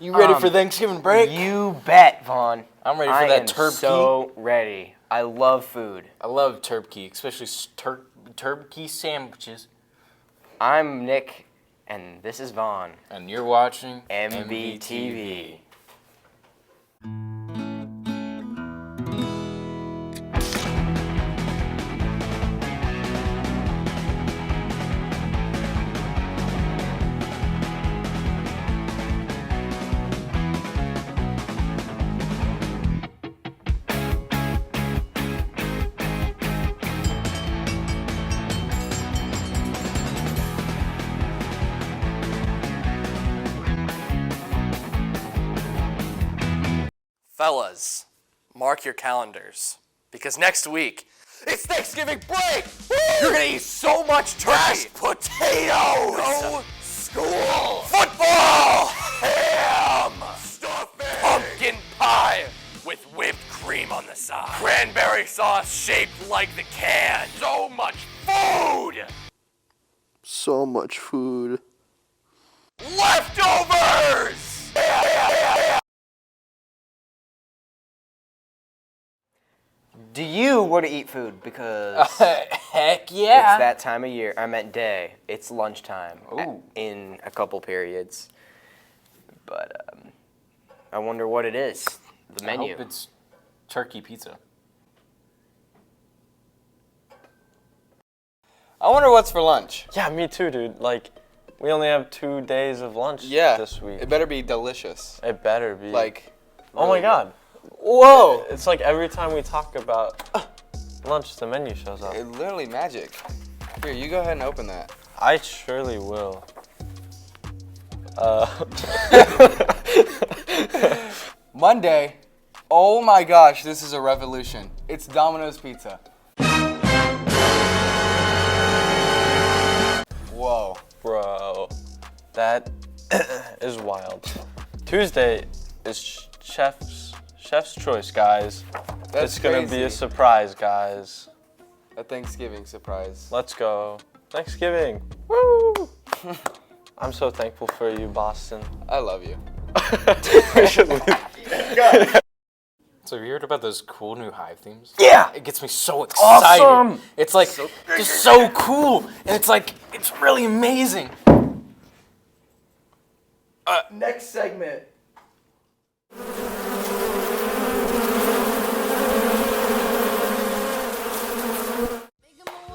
You ready for Thanksgiving break? You bet, Vaughn. I'm ready for that turkey. So ready. I love food. I love turkey, especially turkey sandwiches. I'm Nick, and this is Vaughn. And you're watching MVTV. Fellas, mark your calendars, because next week, it's Thanksgiving break! Woo! You're gonna eat so much turkey! Mashed potatoes! No school! Football! Ham! Stuffing! Pumpkin pie with whipped cream on the side! Cranberry sauce shaped like the can! So much food! So much food. Leftovers! Do you want to eat food? Because Heck yeah. it's that time of year. I meant day. It's lunchtime Ooh. in a couple periods. But I wonder what it is. The menu. I hope it's turkey pizza. I wonder what's for lunch. Yeah, me too, dude. Like, we only have 2 days of lunch this week. It better be delicious. It better be. Like, oh my God. Whoa! It's like every time we talk about lunch, the menu shows up. it's literally magic. Here, you go ahead and open that. I surely will. Monday. Oh my gosh, this is a revolution. It's Domino's Pizza. Whoa. Bro, that is wild. Tuesday is chef's choice, guys. That's It's gonna be crazy. a surprise, guys. A Thanksgiving surprise. Let's go. Thanksgiving. Woo! I'm so thankful for you, Boston. I love you. We should leave. So have you heard about those cool new HIVE themes? Yeah! It gets me so excited. Awesome! It's like just so cool, and it's like it's really amazing. Next segment.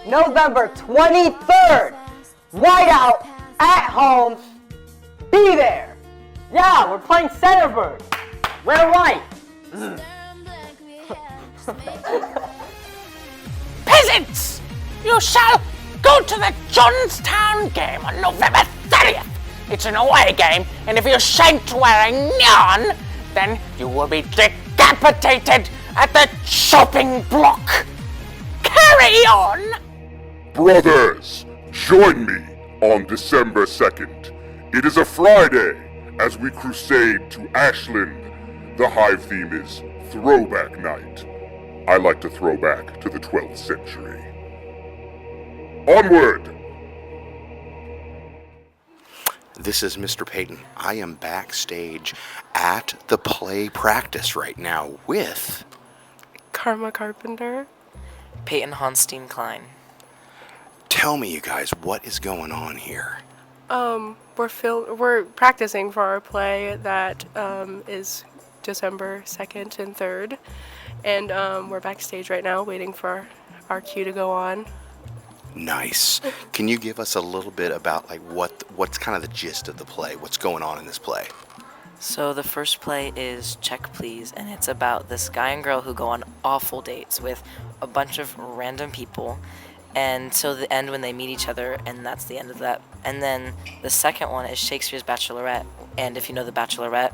November 23rd, Whiteout at home. Be there. Yeah, we're playing Centerbird. Wear white. Peasants! You shall go to the Johnstown game on November 30th. It's an away game, and if you shan't wear a yarn, then you will be decapitated at the chopping block. Carry on! Brothers, join me on December 2nd. It is a Friday as we crusade to Ashland. The HIVE theme is Throwback Night. I like to throw back to the 12th century. Onward! This is Mr. Payton. I am backstage at the play practice right now with Karma Carpenter. Peyton Honstein-Klein. Tell me, you guys, what is going on here? We're practicing for our play that is December 2nd and 3rd, and we're backstage right now waiting for our cue to go on. Nice. Can you give us a little bit about like what's kind of the gist of the play? What's going on in this play? So the first play is Check Please, and it's about this guy and girl who go on awful dates with a bunch of random people, and so the end when they meet each other, and that's the end of that. And then the second one is Shakespeare's Bachelorette, and if you know the Bachelorette,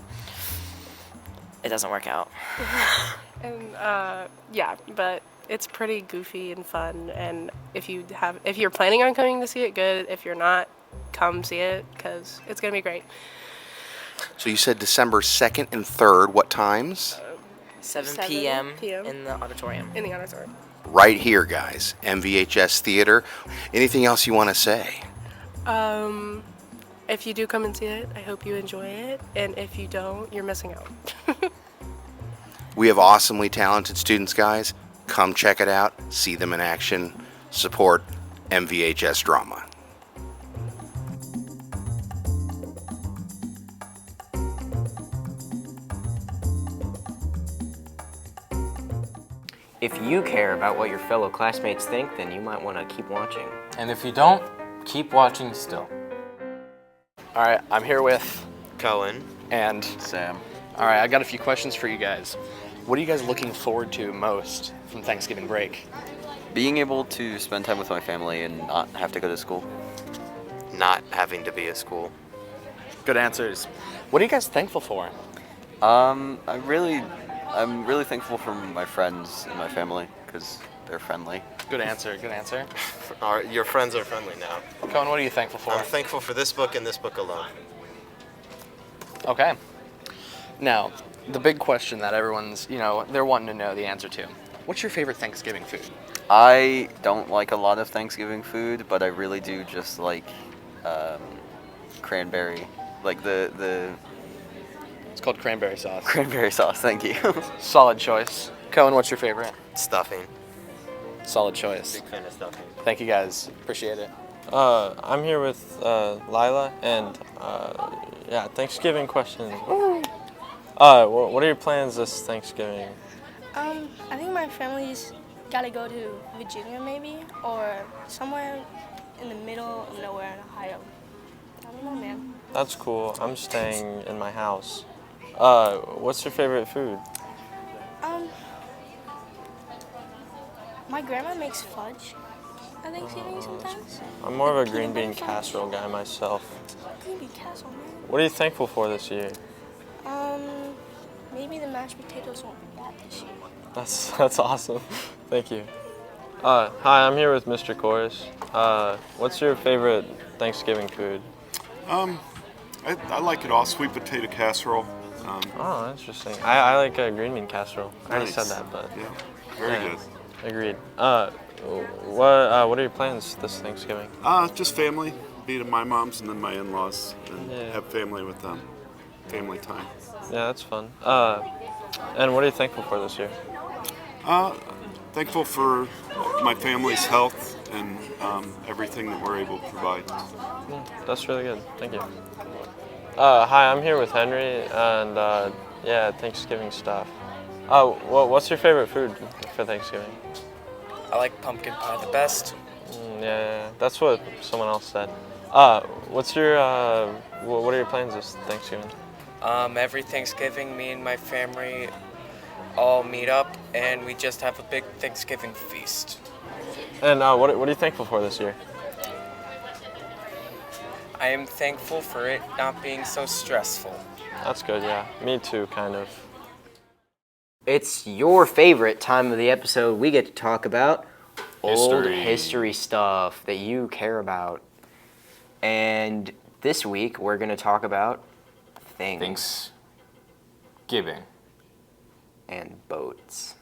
it doesn't work out. And yeah, but it's pretty goofy and fun, and if you're planning on coming to see it, good. If you're not, come see it, because it's gonna be great. So you said December 2nd and 3rd. What times? 7 p.m. in the auditorium. In the auditorium. Right here, guys. MVHS Theater. Anything else you want to say? If you do come and see it, I hope you enjoy it. And if you don't, you're missing out. We have awesomely talented students, guys. Come check it out, see them in action, support MVHS drama. If you care about what your fellow classmates think, then you might want to keep watching. And if you don't, keep watching still. All right, I'm here with Cohen and Sam. All right, I got a few questions for you guys. What are you guys looking forward to most from Thanksgiving break? Being able to spend time with my family and not have to go to school. Not having to be at school. Good answers. What are you guys thankful for? I'm really thankful for my friends and my family because they're friendly. Good answer, good answer. Your friends are friendly now. Cohen, what are you thankful for? I'm thankful for this book and this book alone. Okay. Now, the big question that everyone's, they're wanting to know the answer to. What's your favorite Thanksgiving food? I don't like a lot of Thanksgiving food, but I really do just like cranberry, like the. It's called cranberry sauce. Cranberry sauce, thank you. Solid choice. Cohen, what's your favorite? Stuffing. Solid choice. Big fan of stuffing. Thank you guys. Appreciate it. I'm here with Lila, and yeah, Thanksgiving question. What are your plans this Thanksgiving? I think my family's gotta go to Virginia maybe, or somewhere in the middle of nowhere in Ohio. I don't know, man. That's cool. I'm staying in my house. What's your favorite food? My grandma makes fudge at Thanksgiving sometimes. I'm more of a green bean casserole guy myself. Green bean casserole, man. What are you thankful for this year? Maybe the mashed potatoes won't be bad this year. That's awesome. Thank you. Hi, I'm here with Mr. Chorus. What's your favorite Thanksgiving food? I like it all. Sweet potato casserole. Oh, interesting. I like a green bean casserole. I already said that, but yeah, very good. Agreed. What are your plans this Thanksgiving? Just family. Be to my mom's and then my in-laws, and have family with them. Family time. Yeah, that's fun. And what are you thankful for this year? Thankful for my family's health and everything that we're able to provide. That's really good. Thank you. Hi, I'm here with Henry, and yeah, Thanksgiving stuff. What's your favorite food for Thanksgiving? I like pumpkin pie the best. Yeah, that's what someone else said. What's your what are your plans this Thanksgiving? Every Thanksgiving, me and my family all meet up, and we just have a big Thanksgiving feast. And what are you thankful for this year? I am thankful for it not being so stressful. That's good, yeah. Me too, kind of. It's your favorite time of the episode. We get to talk about old History. history stuff that you care about. And this week, we're going to talk about things. Thanksgiving. And boats.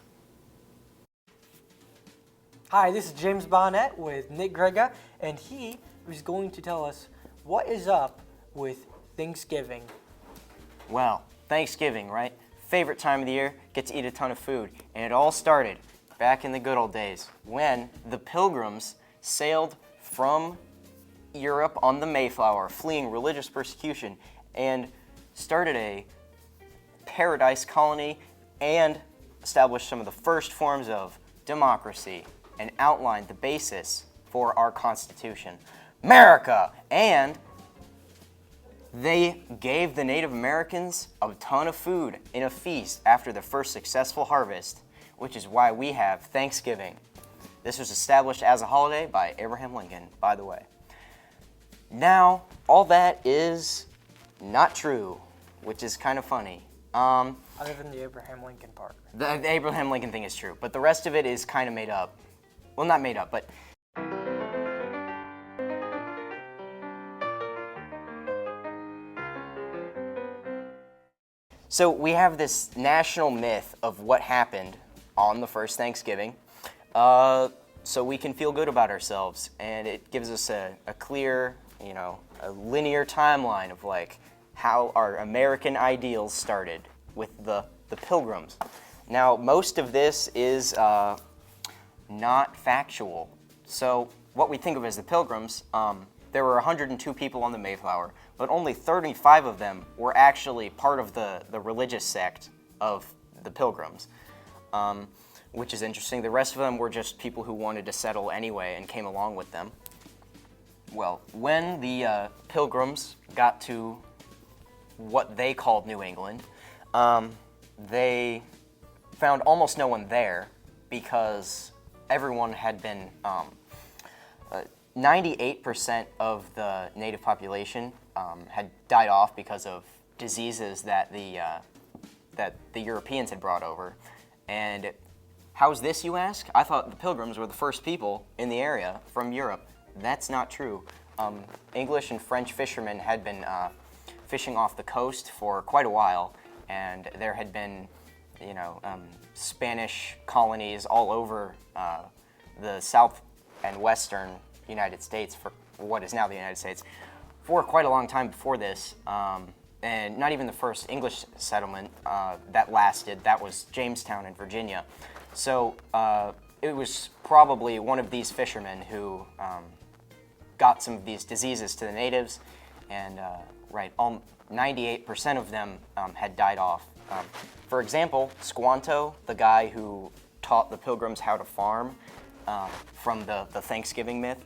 Hi, this is James Bonnet with Nick Grega, and he is going to tell us what is up with Thanksgiving. Well, Thanksgiving, right? Favorite time of the year, get to eat a ton of food. And it all started back in the good old days when the Pilgrims sailed from Europe on the Mayflower, fleeing religious persecution, and started a paradise colony and established some of the first forms of democracy and outlined the basis for our Constitution, America. And they gave the Native Americans a ton of food in a feast after the first successful harvest, which is why we have Thanksgiving. This was established as a holiday by Abraham Lincoln, by the way. Now, all that is not true, which is kind of funny. Other than the Abraham Lincoln part. The Abraham Lincoln thing is true, but the rest of it is kind of made up. Well, not made up, but... So we have this national myth of what happened on the first Thanksgiving, so we can feel good about ourselves, and it gives us a clear you know, a linear timeline of like how our American ideals started with the Pilgrims. Now, most of this is not factual. So what we think of as the Pilgrims, there were 102 people on the Mayflower, but only 35 of them were actually part of the religious sect of the Pilgrims, which is interesting. The rest of them were just people who wanted to settle anyway and came along with them. Well, when the Pilgrims got to what they called New England, they found almost no one there because everyone had been 98% of the native population had died off because of diseases that the Europeans had brought over. And how's this, you ask? I thought the Pilgrims were the first people in the area from Europe. That's not true. English and French fishermen had been fishing off the coast for quite a while, and there had been, you know, Spanish colonies all over the south and western United States, for what is now the United States, for quite a long time before this. And not even the first English settlement that lasted, that was Jamestown in Virginia. So it was probably one of these fishermen who got some of these diseases to the natives, and 98% of them had died off. For example, Squanto, the guy who taught the Pilgrims how to farm from the Thanksgiving myth,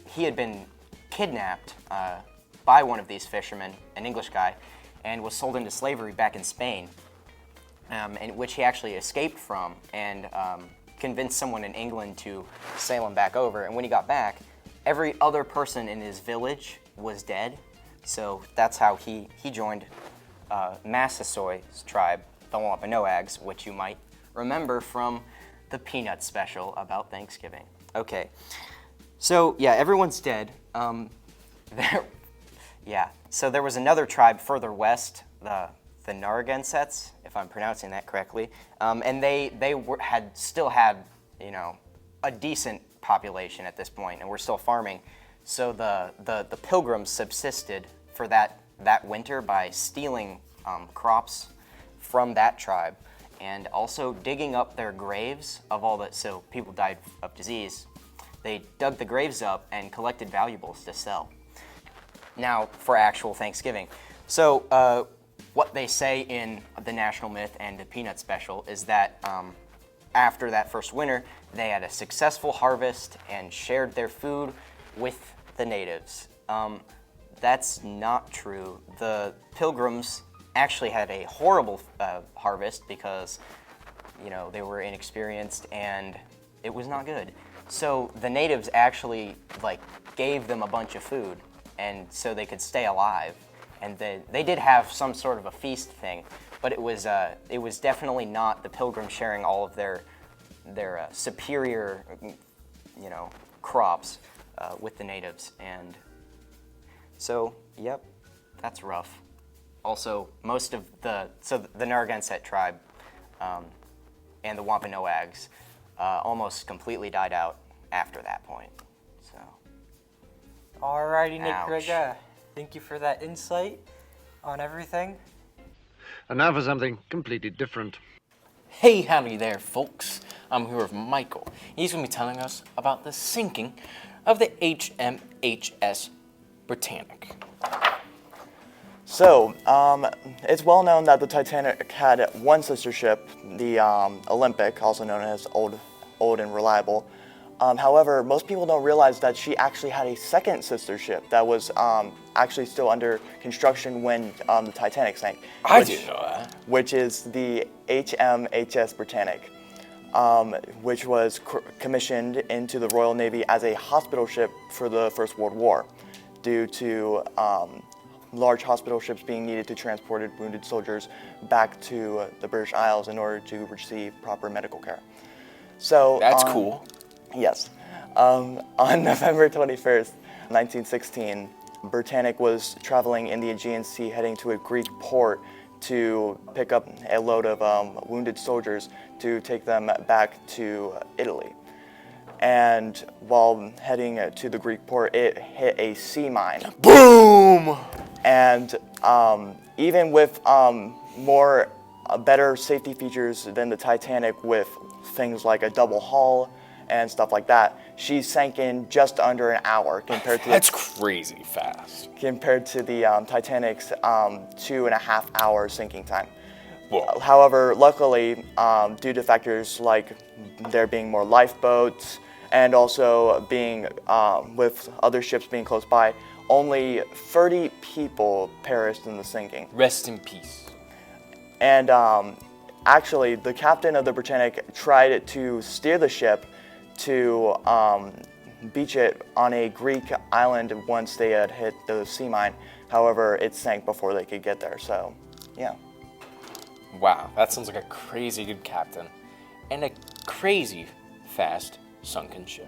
he had been kidnapped by one of these fishermen, an English guy, and was sold into slavery back in Spain, in which he actually escaped from and convinced someone in England to sail him back over. And when he got back, every other person in his village was dead. So that's how he joined Massasoit's tribe, the Wampanoags, which you might remember from the Peanuts special about Thanksgiving. Okay, so yeah, everyone's dead. So there was another tribe further west, the Narragansetts, if I'm pronouncing that correctly, and they still had, you know, a decent population at this point, and were still farming. So the Pilgrims subsisted for that winter by stealing crops from that tribe, and also digging up their graves of all that. So people died of disease. They dug the graves up and collected valuables to sell. Now for actual Thanksgiving. So what they say in the national myth and the Peanut special is that after that first winter, they had a successful harvest and shared their food with the natives. That's not true. The Pilgrims actually had a horrible harvest because, you know, they were inexperienced and it was not good. So the natives actually gave them a bunch of food, and so they could stay alive. And they did have some sort of a feast thing, but it was definitely not the Pilgrims sharing all of their superior, you know, crops with the natives. And so, yep, that's rough. Also, most of the Narragansett tribe and the Wampanoags almost completely died out after that point. So. Alrighty, Nick Ouch. Grega, thank you for that insight on everything. And now for something completely different. Hey, howdy there, folks. I'm here with Michael. He's going to be telling us about the sinking of the HMHS Britannic. So, it's well known that the Titanic had one sister ship, the Olympic, also known as Old and Reliable. However, most people don't realize that she actually had a second sister ship that was actually still under construction when the Titanic sank. I didn't know that. Which is the HMHS Britannic, which was commissioned into the Royal Navy as a hospital ship for the First World War, due to large hospital ships being needed to transport wounded soldiers back to the British Isles in order to receive proper medical care. So that's cool. Yes. On November 21st, 1916, Britannic was traveling in the Aegean Sea heading to a Greek port to pick up a load of wounded soldiers to take them back to Italy. and while heading to the Greek port, it hit a sea mine. Boom! And even with better safety features than the Titanic, with things like a double hull and stuff like that, she sank in just under an hour compared to That's crazy fast. compared to the Titanic's 2.5 hour sinking time. Whoa. However, luckily, due to factors like there being more lifeboats and also being with other ships being close by, only 30 people perished in the sinking. Rest in peace. And actually, the captain of the Britannic tried to steer the ship to beach it on a Greek island once they had hit the sea mine. However, it sank before they could get there, so yeah. Wow, that sounds like a crazy good captain and a crazy fast sunken ship.